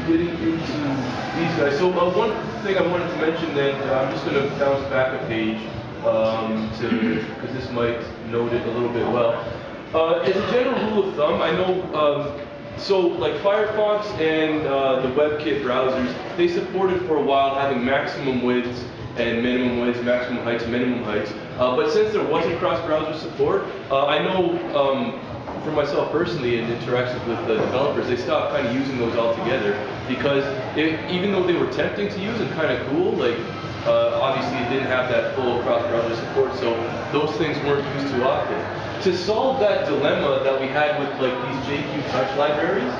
Getting into these guys. So one thing I wanted to mention that I'm just going to bounce back a page because this might note it a little bit well. As a general rule of thumb, I know so like Firefox and the WebKit browsers, they supported for a while having maximum widths and minimum widths, maximum heights, minimum heights. But since there wasn't cross-browser support, I know for myself personally, in interactions with the developers, they stopped kind of using those altogether because even though they were tempting to use and kind of cool, like obviously it didn't have that full cross-browser support, so those things weren't used too often. To solve that dilemma that we had with like these JQ touch libraries,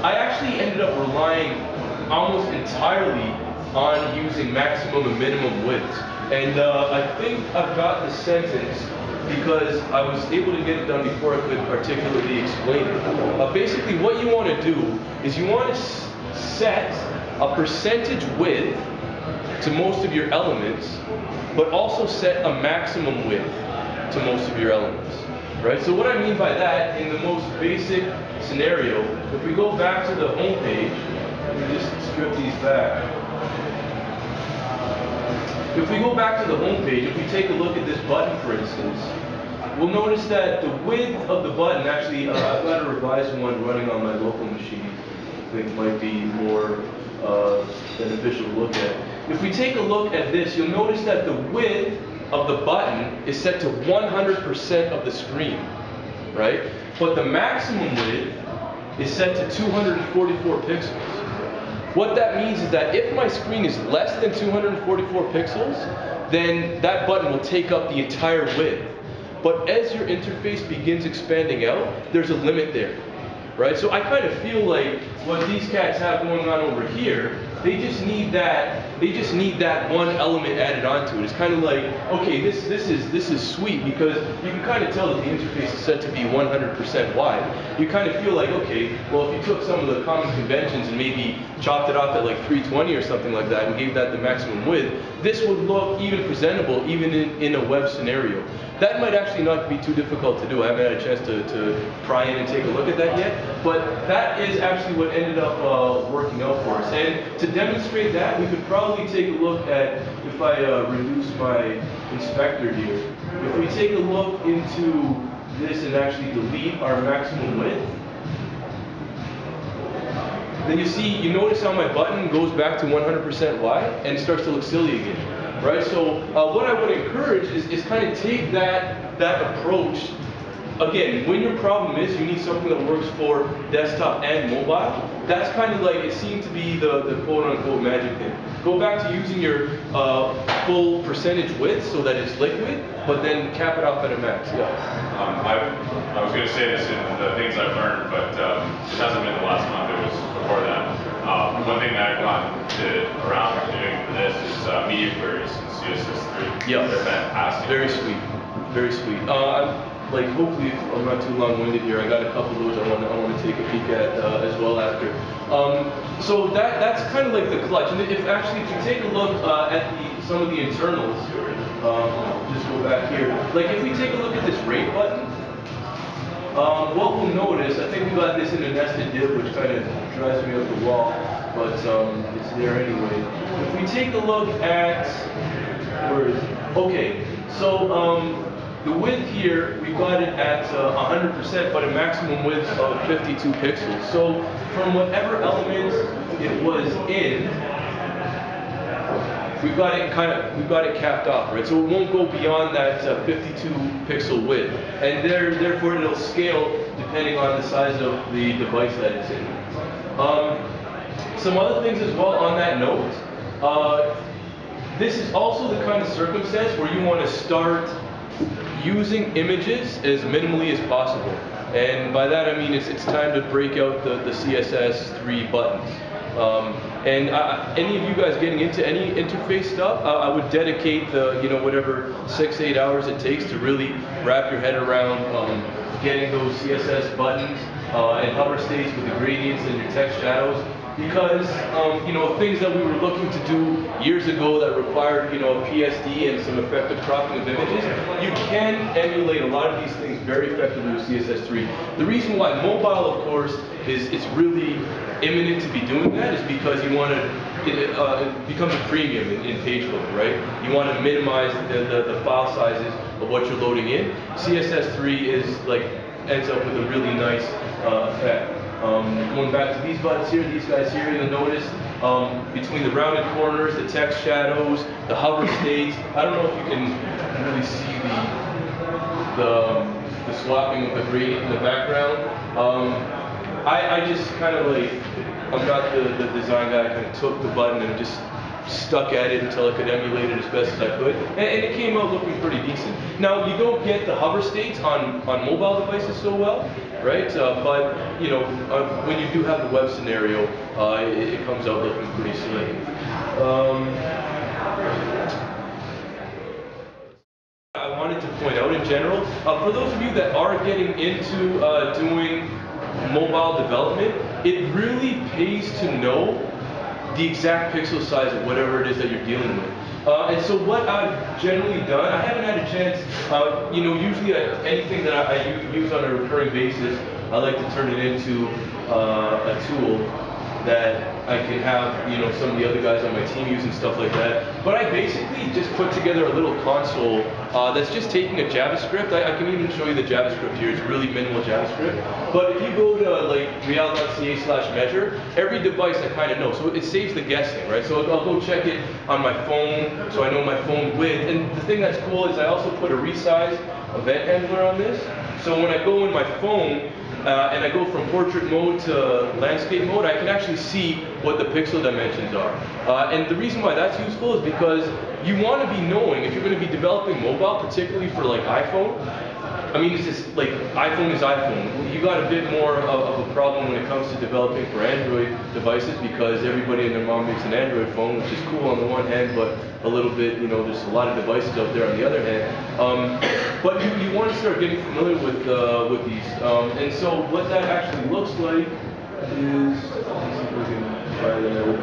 I actually ended up relying almost entirely on using maximum and minimum widths. And I think I've got the sentence because I was able to get it done before I could articulately explain it. Basically, what you want to do is you want to set a percentage width to most of your elements, but also set a maximum width to most of your elements. Right? So what I mean by that, in the most basic scenario, if we go back to the home page, let me just strip these back. If we go back to the home page, if we take a look at this button, for instance, we'll notice that the width of the button, actually, I've got a revised one running on my local machine. I think it might be more beneficial to look at. If we take a look at this, you'll notice that the width of the button is set to 100% of the screen, right? But the maximum width is set to 244 pixels. What that means is that if my screen is less than 244 pixels, then that button will take up the entire width. But as your interface begins expanding out, there's a limit there, right? So I kind of feel like what these cats have going on over here, they just need that one element added onto it. It's kind of like, okay, this is sweet because you can kind of tell that the interface is set to be 100% wide. You kind of feel like, okay, well, if you took some of the common conventions and maybe chopped it off at like 320 or something like that and gave that the maximum width, this would look even presentable even in a web scenario. That might actually not be too difficult to do. I haven't had a chance to pry in and take a look at that yet, but that is actually what ended up working out for us. And to demonstrate that, we could probably take a look at, if I reduce my inspector here, if we take a look into this and actually delete our maximum width, then you notice how my button goes back to 100% wide and it starts to look silly again. Right, so what I would encourage is kind of take that approach. Again, when your problem is you need something that works for desktop and mobile, that's kind of like, it seemed to be the quote-unquote magic thing. Go back to using your full percentage width so that it's liquid, but then cap it off at a max. Yeah. I was going to say this in the things I've learned, but it hasn't been the last month, it was before that. One thing that I've gotten around to doing for this is media queries in CSS3. Yeah. They're fantastic. Very sweet. Very sweet. Like, hopefully, if I'm not too long-winded here, I got a couple of those I want to take a peek at as well after. So that's kind of like the clutch. And if you take a look at some of the internals, just go back here. Like, if we take a look at this rate button, what we'll notice, I think we got this in a nested div, which kind of drives me up the wall, but it's there anyway. If we take a look at, where is it? Okay, so the width here, we've got it at 100%, but a maximum width of 52 pixels. So from whatever element it was in, we've got it capped off, right? So it won't go beyond that 52 pixel width, and therefore it'll scale depending on the size of the device that it's in. Some other things as well on that note. This is also the kind of circumstance where you want to start using images as minimally as possible. And by that I mean it's time to break out the CSS3 buttons. And any of you guys getting into any interface stuff, I would dedicate the, whatever 6-8 hours it takes to really wrap your head around getting those CSS buttons and hover states with the gradients and your text shadows because things that we were looking to do years ago that required a PSD and some effective cropping of images, you can emulate a lot of these things very effectively with CSS3. The reason why mobile, of course, is it's really imminent to be doing that is because you want to, it becomes a premium in page load, right? You want to minimize the file sizes of what you're loading in. CSS3 is ends up with a really nice effect. Going back to these buttons here, these guys here, you'll notice between the rounded corners, the text shadows, the hover states. I don't know if you can really see the swapping of the gradient in the background. I just kind of I'm not the design guy. I kind of took the button and just stuck at it until I could emulate it as best as I could, and it came out looking pretty decent. Now, you don't get the hover states on mobile devices so well, right? But when you do have the web scenario, it comes out looking pretty slick. I wanted to point out in general, for those of you that are getting into doing mobile development, it really pays to know the exact pixel size of whatever it is that you're dealing with. And so what I've generally done, I haven't had a chance, usually anything that I use on a recurring basis, I like to turn it into a tool that I can have, some of the other guys on my team use and stuff like that. But I basically just put together a little console that's just taking a JavaScript. I can even show you the JavaScript here. It's really minimal JavaScript. But if you go to Reale.ca/measure, every device I kind of know. So it saves the guessing, right? So I'll go check it on my phone, so I know my phone width. And the thing that's cool is I also put a resize event handler on this. So when I go in my phone, and I go from portrait mode to landscape mode, I can actually see what the pixel dimensions are. And the reason why that's useful is because you want to be knowing, if you're going to be developing mobile, particularly for iPhone, I mean, it's just iPhone is iPhone. You got a bit more of a problem when it comes to developing for Android devices because everybody and their mom makes an Android phone, which is cool on the one hand, but a little bit, there's a lot of devices out there on the other hand. But you want to start getting familiar with these. And so what that actually looks like is, let's see if we can try that out.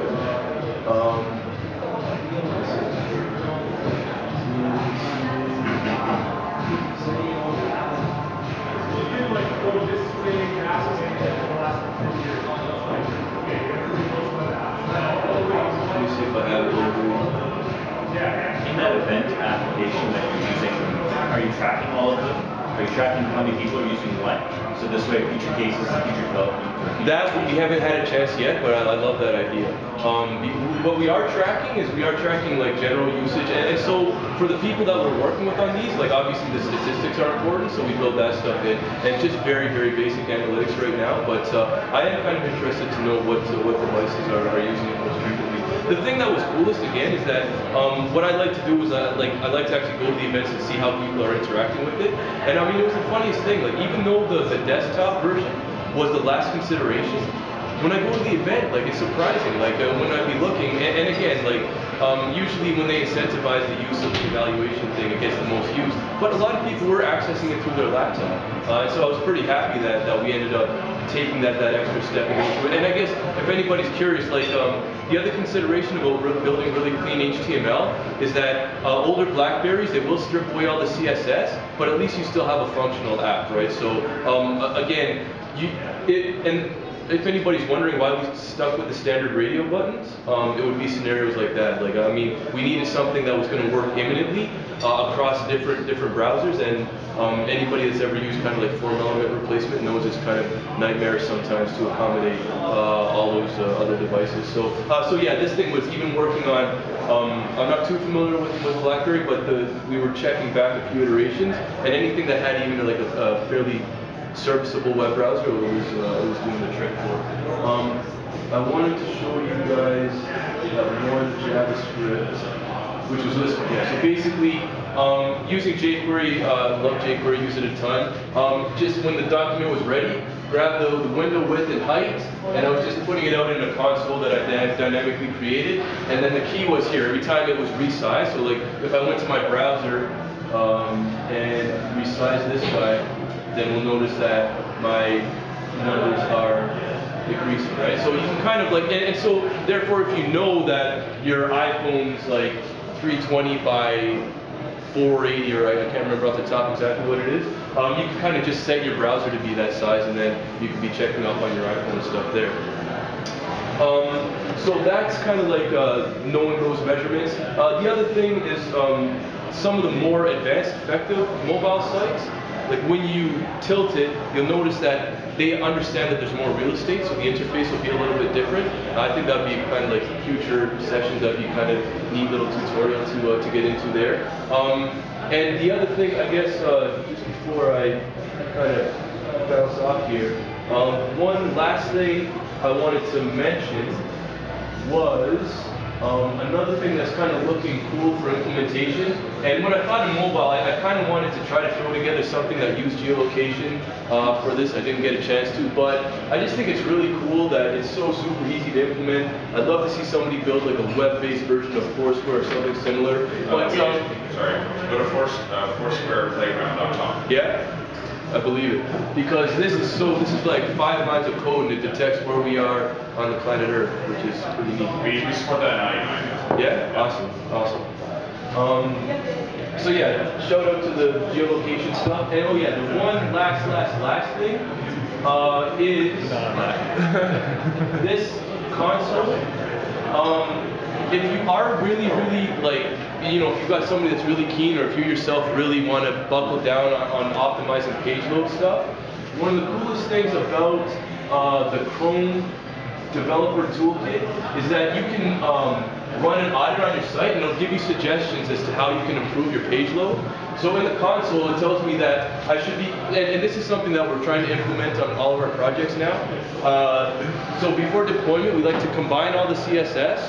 Let me see if I have it over. In that event application that you're using, are you tracking all of them? Are you tracking how many people are using what? So this way, future cases, future development. That we haven't had a chance yet, but I love that idea. What we are tracking is general usage, and so for the people that we're working with on these, obviously the statistics are important, so we build that stuff in, and just very basic analytics right now. But I am kind of interested to know what devices are using it most frequently. The thing that was coolest again is that what I like to do is I like to actually go to the events and see how people are interacting with it. And I mean, it was the funniest thing. Even though the desktop version was the last consideration, when I go to the event, it's surprising. When I'd be looking, and again, usually when they incentivize the use of the evaluation thing, it gets the most use. But a lot of people were accessing it through their laptop. So I was pretty happy that we ended up taking that extra step and going through it. And I guess if anybody's curious, the other consideration about building really clean HTML is that older Blackberries, they will strip away all the CSS, but at least you still have a functional app, right? So again, if anybody's wondering why we stuck with the standard radio buttons, it would be scenarios like that. I mean, we needed something that was going to work imminently across different browsers, and anybody that's ever used kind of form element replacement knows it's kind of nightmarish sometimes to accommodate all those other devices. So yeah, this thing was even working on. I'm not too familiar with BlackBerry, but we were checking back a few iterations, and anything that had even a fairly serviceable web browser, it was doing the trick for. I wanted to show you guys that one JavaScript, which was this one. Yeah. So basically, using jQuery, love jQuery, use it a ton. Just when the document was ready, grab the window width and height, and I was just putting it out in a console that I had dynamically created. And then the key was here. Every time it was resized. So if I went to my browser and resize this guy, then we'll notice that my numbers are decreasing, right? So you can kind of like, and so therefore if you know that your iPhone's like 320 by 480, or I can't remember off the top exactly what it is, you can kind of just set your browser to be that size, and then you can be checking up on your iPhone stuff there. So that's kind of like knowing those measurements. The other thing is some of the more advanced, effective mobile sites, like when you tilt it, you'll notice that they understand that there's more real estate, so the interface will be a little bit different. I think that would be kind of like future sessions, that would be kind of neat little tutorial to get into there. And the other thing, I guess, just before I kind of bounce off here, one last thing I wanted to mention was another thing that's kind of looking cool for implementation. And when I thought of mobile, I kind of wanted to try to throw together something that used geolocation for this. I didn't get a chance to, but I just think it's really cool that it's so super easy to implement. I'd love to see somebody build like a web-based version of Foursquare or something similar. But sorry, go to foursquareplayground.com. Yeah. I believe it, because this is like 5 lines of code, and it detects where we are on the planet Earth, which is pretty neat. We support that in 99. Yeah, awesome. So yeah, shout out to the geolocation stuff. And oh yeah, the one last thing is this console. If you are really like, you know, if you've got somebody that's really keen, or if you yourself really want to buckle down on optimizing page load stuff, one of the coolest things about the Chrome developer toolkit is that you can run an audit on your site, and it'll give you suggestions as to how you can improve your page load. So in the console, it tells me that I should be, and this is something that we're trying to implement on all of our projects now. So before deployment, we like to combine all the CSS.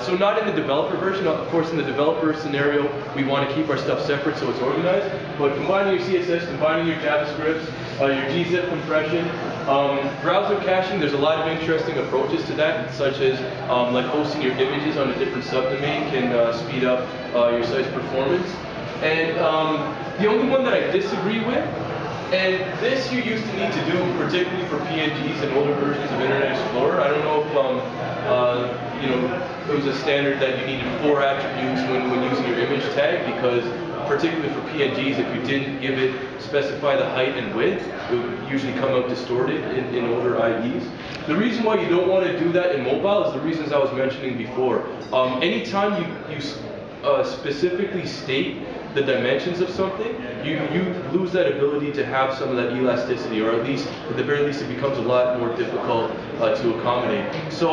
So not in the developer version, of course in the developer scenario, we want to keep our stuff separate so it's organized, but combining your CSS, combining your JavaScripts, your gzip compression, browser caching, there's a lot of interesting approaches to that, such as like hosting your images on a different subdomain can speed up your site's performance. And the only one that I disagree with, and this you used to need to do, particularly for PNGs and older versions of Internet Explorer. I don't know if you know, it was a standard that you needed 4 attributes when using your image tag, because particularly for PNGs, if you didn't specify the height and width, it would usually come out distorted in older IDs. The reason why you don't want to do that in mobile is the reasons I was mentioning before. Anytime you specifically state the dimensions of something, you lose that ability to have some of that elasticity, or at least, at the very least, it becomes a lot more difficult to accommodate. So,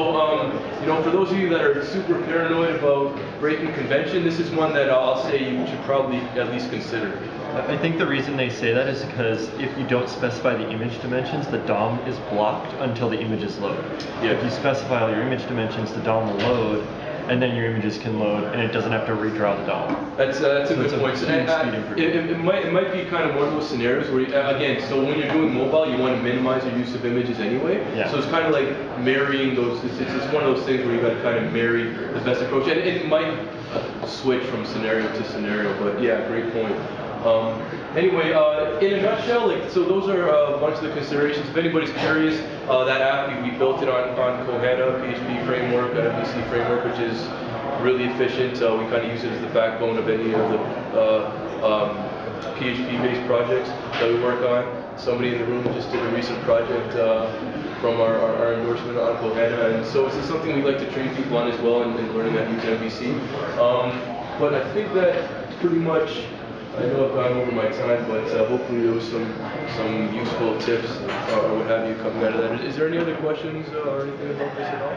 you know, for those of you that are super paranoid about breaking convention, this is one that I'll say you should probably at least consider. I think the reason they say that is because if you don't specify the image dimensions, the DOM is blocked until the images load. Yeah. If you specify all your image dimensions, the DOM will load, and then your images can load, and it doesn't have to redraw the DOM. That's a good point. So, it might be kind of one of those scenarios where, again, so when you're doing mobile, you want to minimize your use of images anyway. Yeah. So it's kind of like marrying those. It's one of those things where you got to kind of marry the best approach, and it might switch from scenario to scenario. But yeah, great point. Anyway, in a nutshell, like, so those are a bunch of the considerations. If anybody's curious, that app, we built it on Kohana, PHP framework, MVC framework, which is really efficient. We kind of use it as the backbone of any of the PHP-based projects that we work on. Somebody in the room just did a recent project from our endorsement on Kohana, and so it's something we like to train people on as well, and learning how to use MVC. But I think that pretty much, I know I've gone over my time, but hopefully there was some useful tips or what have you coming out of that. Is there any other questions or anything about this at all?